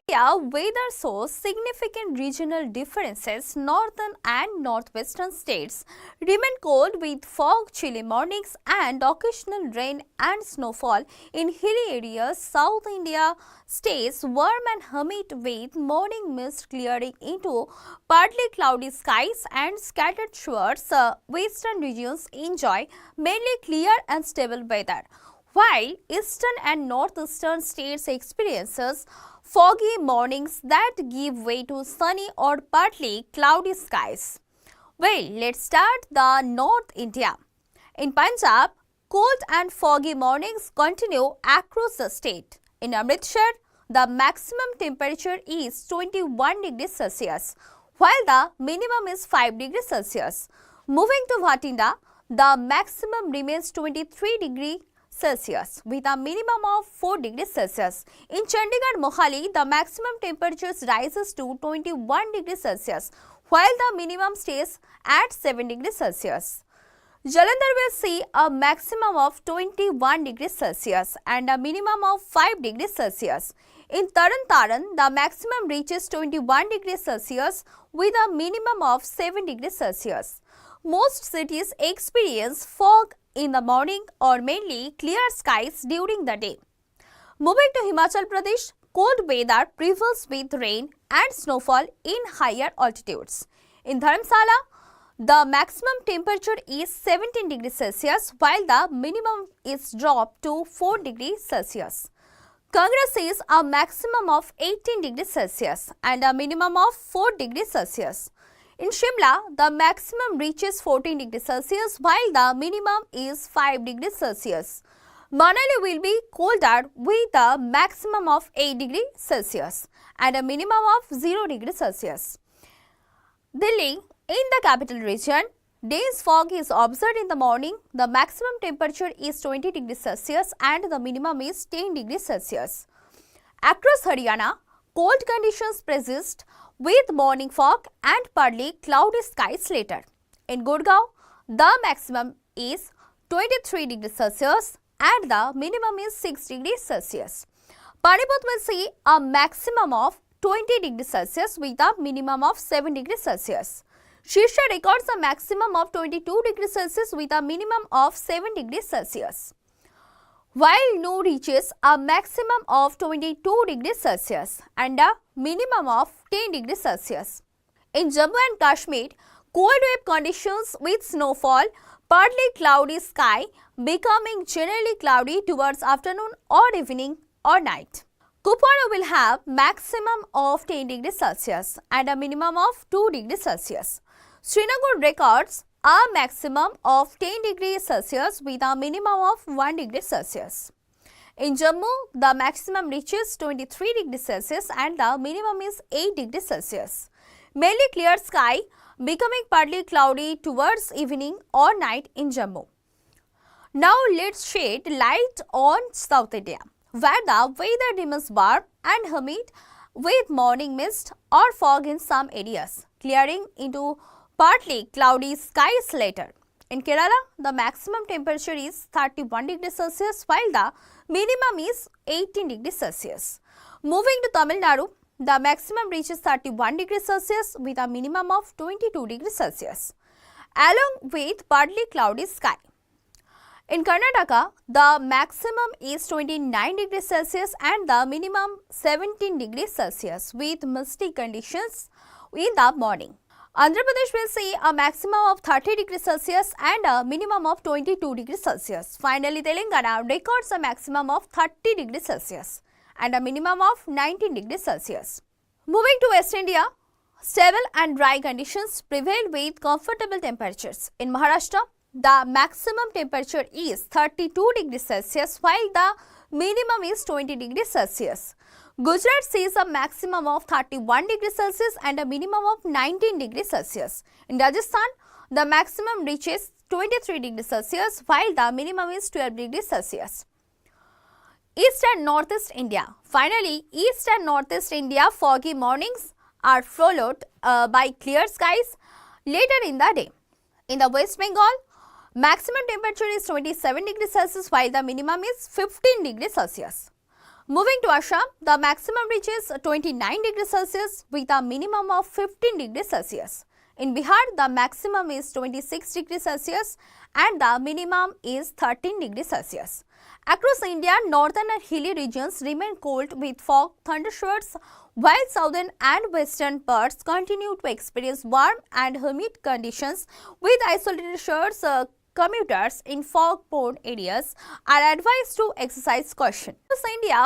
India, weather shows significant regional differences. Northern and northwestern states remain cold with fog, chilly mornings, and occasional rain and snowfall. In hilly areas, South India stays warm and humid with morning mist clearing into partly cloudy skies and scattered showers. Western regions enjoy mainly clear and stable weather, while eastern and northeastern states experiences foggy mornings that give way to sunny or partly cloudy skies. Well, let's start the North India. In Punjab, cold and foggy mornings continue across the state. In Amritsar, the maximum temperature is 21 degrees Celsius, while the minimum is 5 degrees Celsius. Moving to Bhatinda, the maximum remains 23 degrees Celsius with a minimum of 4 degrees Celsius. In Chandigarh, Mohali, the maximum temperature rises to 21 degrees Celsius, while the minimum stays at 7 degrees Celsius. Jalandhar will see a maximum of 21 degrees Celsius and a minimum of 5 degrees Celsius. In Taran Taran, the maximum reaches 21 degrees Celsius with a minimum of 7 degrees Celsius. Most cities experience fog in the morning or mainly clear skies during the day. Moving to Himachal Pradesh, cold weather prevails with rain and snowfall in higher altitudes. In Dharamsala, the maximum temperature is 17 degrees Celsius while the minimum is dropped to 4 degrees Celsius. Kangra sees a maximum of 18 degrees Celsius and a minimum of 4 degrees Celsius. In Shimla, the maximum reaches 14 degrees Celsius while the minimum is 5 degrees Celsius. Manali will be colder with a maximum of 8 degrees Celsius and a minimum of 0 degrees Celsius. Delhi, in the capital region, dense fog is observed in the morning. The maximum temperature is 20 degrees Celsius and the minimum is 10 degrees Celsius. Across Haryana, cold conditions persist with morning fog and partly cloudy skies later. In Gurgaon, the maximum is 23 degrees Celsius and the minimum is 6 degrees Celsius. Panipat will see a maximum of 20 degrees Celsius with a minimum of 7 degrees Celsius. Shirsha records a maximum of 22 degrees Celsius with a minimum of 7 degrees Celsius, while Nu reaches a maximum of 22 degrees Celsius and a minimum of 10 degrees Celsius. In Jammu and Kashmir, cold wave conditions with snowfall, partly cloudy sky becoming generally cloudy towards afternoon or evening or night. Kupwara will have maximum of 10 degrees Celsius and a minimum of 2 degrees Celsius. Srinagar records a maximum of 10 degrees Celsius with a minimum of 1 degree Celsius. In Jammu, the maximum reaches 23 degrees Celsius and the minimum is 8 degrees Celsius. Mainly clear sky becoming partly cloudy towards evening or night in Jammu. Now let's shed light on South India, where the weather remains warm and humid with morning mist or fog in some areas, clearing into partly cloudy skies later. In Kerala, the maximum temperature is 31 degrees Celsius while the minimum is 18 degrees Celsius. Moving to Tamil Nadu, the maximum reaches 31 degrees Celsius with a minimum of 22 degrees Celsius, along with partly cloudy sky. In Karnataka, the maximum is 29 degrees Celsius and the minimum 17 degrees Celsius with misty conditions in the morning. Andhra Pradesh will see a maximum of 30 degrees Celsius and a minimum of 22 degrees Celsius. Finally, Telangana records a maximum of 30 degrees Celsius and a minimum of 19 degrees Celsius. Moving to West India, stable and dry conditions prevail with comfortable temperatures. In Maharashtra, the maximum temperature is 32 degrees Celsius while the minimum is 20 degrees Celsius. Gujarat sees a maximum of 31 degrees Celsius and a minimum of 19 degrees Celsius. In Rajasthan, the maximum reaches 23 degrees Celsius while the minimum is 12 degrees Celsius. East and Northeast India. Finally, East and Northeast India foggy mornings are followed by clear skies later in the day. In the West Bengal, maximum temperature is 27 degrees Celsius while the minimum is 15 degrees Celsius. Moving to Assam, the maximum reaches 29 degrees Celsius with a minimum of 15 degrees Celsius. In Bihar, the maximum is 26 degrees Celsius and the minimum is 13 degrees Celsius. Across India, northern and hilly regions remain cold with fog, thundershowers, while southern and western parts continue to experience warm and humid conditions with isolated showers. Commuters in fog-prone areas are advised to exercise caution. Across India,